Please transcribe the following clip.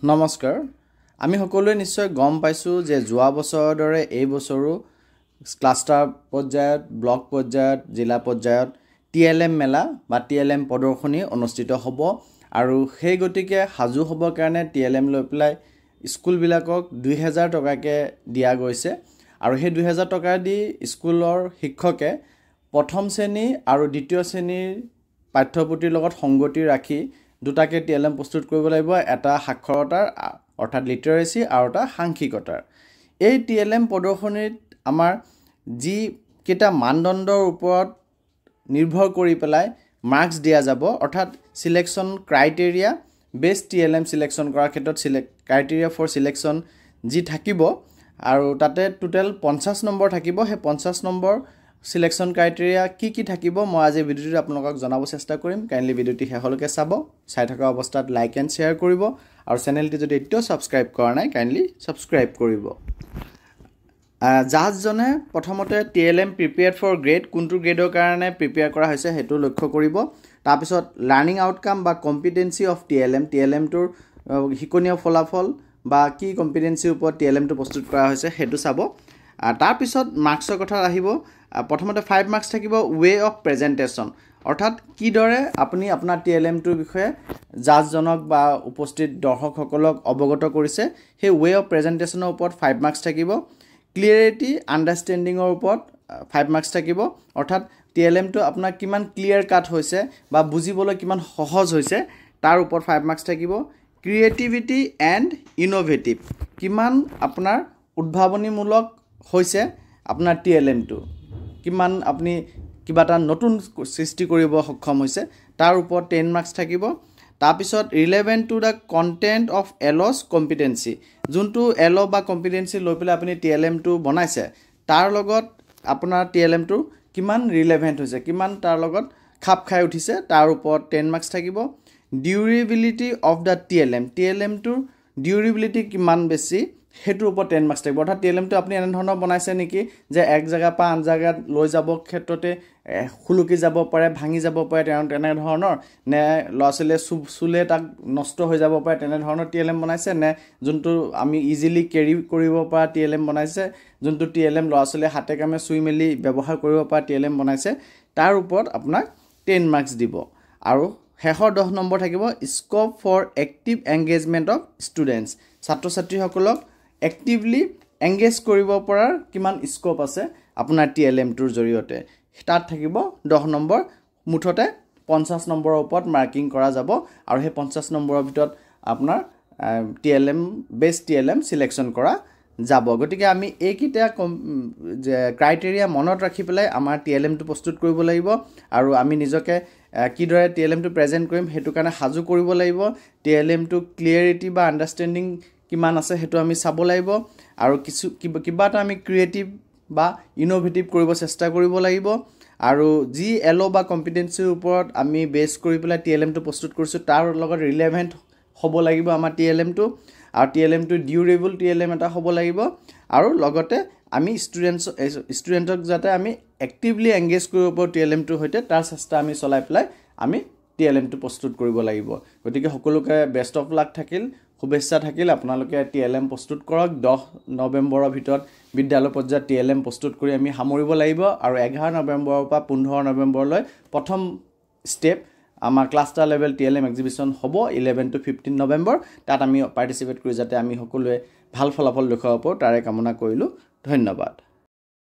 নমস্কাৰ আমি সকলোৱে নিশ্চয় গম পাইছো যে যোৱা বছৰৰ দৰে এই বছৰো ক্লাষ্টাৰ পৰ্যায়ত ব্লক পৰ্যায়ত জিলা পৰ্যায়ত টিএলএম মেলা বা টিএলএম প্ৰদৰ্শনী অনুষ্ঠিত হ'ব আৰু সেই গতিকে হাজু হ'ব কাৰণে টিএলএম লৈ পেলাই স্কুলবিলাকক 2000 টকাকে দিয়া গৈছে আৰু সেই 2000 টকা দি স্কুলৰ শিক্ষকে প্ৰথম শ্ৰেণী আৰু দ্বিতীয় শ্ৰেণীৰ পাঠ্যপুথিৰ লগত সংগতি ৰাখি দুটাকে টিএলএম প্ৰস্তুত কৰিব লাগিব এটা সাক্ষৰতাৰ অৰ্থাৎ লিটাৰেসি আৰু এটা সাংখ্যিকতাৰ এই টিএলএম প্ৰদৰ্শনীত আমাৰ যি কেটা মানদণ্ডৰ ওপৰত নিৰ্ভৰ কৰি পেলাই মাৰ্কস দিয়া যাব অৰ্থাৎ selection criteria best TLM selection কৰাৰ ক্ষেত্ৰত ক্ৰাইটেৰিয়া ফৰ সিলেকশন যি থাকিব আৰু তাতে টোটাল 50 নম্বৰ থাকিব হে 50 নম্বৰ সিলেকশন ক্ৰাইটেৰিয়া কি থাকিব মই আজি ভিডিওটো আপোনালোকক জনাব চেষ্টা কৰিম কাইন্ডলি ভিডিওটি শেষলৈকে চাব চাই থকা অৱস্থাত লাইক এণ্ড শেয়াৰ কৰিব আৰু চেনেলটি যদি এতিয়াও সাবস্ক্ৰাইব কৰা নাই কাইন্ডলি সাবস্ক্ৰাইব কৰিব জাজজনে প্ৰথমতে টিএলএম প্ৰিপেয়াৰ্ড ফৰ গ্ৰেড কোনটো গ্ৰেডৰ কাৰণে প্ৰিপেয়াৰ কৰা হৈছে হেতু লক্ষ্য কৰিব তাৰ পিছত লাৰ্নিং আউটকাম বা কম্পিটেন্সি অফ টিএলএম টোৰ হিকনীয় ফলাফল বা কি কম্পিটেন্সিৰ ওপৰত টিএলএম টো প্ৰস্তুত কৰা হৈছে হেতু চাব তাৰ পিছত মাৰ্কসৰ কথা আহিব প্ৰথমতে 5 মাৰ্কস থাকিব ৱে অফ প্ৰেজেন্টেশন অৰ্থাৎ কি দৰে আপুনি আপোনাৰ টিএলএম টোৰ বিষয়ে জাজজনক বা উপস্থিত দৰ্শকসকলক অৱগত কৰিছে সেই ৱে অফ প্ৰেজেন্টেশনৰ ওপৰত 5 মাৰ্কস থাকিব ক্লিয়াৰিটি আন্ডাৰষ্টেণ্ডিংৰ ওপৰত 5 মাৰ্কস থাকিব অৰ্থাৎ টিএলএম টো আপোনাৰ কিমান ক্লিয়াৰ কাট হৈছে বা বুজিবলৈ কিমান সহজ হৈছে তাৰ ওপৰত 5 মাৰ্কস থাকিব ক্ৰিয়েটিভিটি এণ্ড ইনোভেটিভ কিমান আপোনাৰ উদ্ভাৱনীমূলক হৈছে আপোনাৰ টিএলএম টো কিমান আপুনি কিবা এটা নতুন সৃষ্টি কৰিব সক্ষম হৈছে তাৰ ওপৰত 10 মাৰ্কস থাকিব তাৰ পিছত relevant to the content of L's competency যোনটো এল'ো বা কম্পিটেন্সি লৈ পেলাই আপুনি টিএলএম টো বনাইছে তাৰ লগত আপোনাৰ টিএলএম টো কিমান ৰিলেভেন্ট হৈছে কিমান তাৰ লগত খাপ খাই উঠিছে তাৰ ওপৰত 10 মাৰ্কস থাকিব ডিউৰেবিলিটি অফ দা টিএলএম টো ডিউৰেবিলিটি কিমান বেছি হেতুৰ ওপৰত 10 মাৰ্কস থাকিব অৰ্থাৎ টিএলএম টো আপুনি এনে ধৰণৰ বনাইছে নেকি যে এক জায়গা পা আন জায়গাত লৈ যাব ক্ষেত্ৰতে খুলুকি যাব পাৰে ভাঙি যাব পাৰে তেনে ধৰণৰ নে লছলে সুলে তাক নষ্ট হৈ যাব পাৰে তেনে ধৰণৰ টিএলএম বনাইছে নে যোনটো আমি ইজিলি কেৰি কৰিব পৰা টিএলএম বনাইছে যোনটো টিএলএম লছলে হাতে কামে সুই মেলি ব্যৱহাৰ কৰিব পৰা টিএলএম বনাইছে তাৰ ওপৰত আপোনাক 10 মাৰ্কস দিব আৰু শেষৰ 10 নম্বৰ থাকিব scope for active engagement of students ছাত্ৰ ছাত্ৰীসকলক এক্টিভলি এংগেজ কৰিব পৰাৰ কিমান স্কোপ আছে আপোনাৰ টিএলএম টোৰ জৰিয়তে তাত থাকিব 10 নম্বৰ মুঠতে 50 নম্বৰৰ ওপৰত মাৰ্কিং কৰা যাব আৰু সেই 50 নম্বৰৰ ভিতৰত আপোনাৰ টিএলএম বেস্ট টিএলএম সিলেকশন কৰা যাব গতিকে আমি এইকিটা ক্ৰাইটেৰিয়া মনত ৰাখি পেলাই আমাৰ টিএলএম টো প্ৰস্তুত কৰিব লাগিব আৰু আমি নিজকে কিদৰে টিএলএম টো প্ৰেজেন্ট কৰিম হেতু কাৰণে হাজু কৰিব লাগিব টিএলএম টো ক্লিয়াৰিটি বা আন্ডাৰষ্টেণ্ডিং কিমান আছে হেতু আমি চাব লাগিব আৰু কিছু কিবা এটা আমি ক্ৰিয়েটিভ বা ইনোভেটিভ কৰিব চেষ্টা কৰিব লাগিব আৰু যি এল'ো বা কম্পিটেন্সিৰ ওপৰত আমি বেস কৰি পেলাই টিএলএম টো প্ৰস্তুত কৰিছো তাৰ লগত ৰিলেভেন্ট হ'ব লাগিব আমাৰ টিএলএম টো আৰু টিএলএম টো ডিউৰেবল টিএলএম এটা হ'ব লাগিব আৰু লগতে আমি ষ্টুডেন্টক যাতে আমি এক্টিভলি এংগেজ কৰিব পাৰো টিএলএম টোৰ হৈতে তাৰ চেষ্টা আমি চলাই পেলাই আমি টিএলএম টো প্ৰস্তুত কৰিব লাগিব গতিকে সকলোকে বেষ্ট অফ লাক থাকিল শুভেচ্ছা থাকিল আপোনালোকে টিএলএম প্ৰস্তুত কৰক 10 নৱেম্বৰৰ ভিতৰত বিদ্যালয় পৰ্যায়ত টিএলএম প্ৰস্তুত কৰি আমি সামৰিব লাগিব আৰু 11 নৱেম্বৰৰ পৰা 15 নৱেম্বৰলৈ প্ৰথম ষ্টেপ আমাৰ ক্লাষ্টাৰ লেভেল টিএলএম এক্সিবিশন হ'ব 11 to 15 নৱেম্বৰ তাত আমি পাৰ্টিসিপেট কৰি যাতে আমি সকলোৱে ভাল ফলাফল দেখুৱাব পাৰো তাৰে কামনা কৰিলো ধন্যবাদ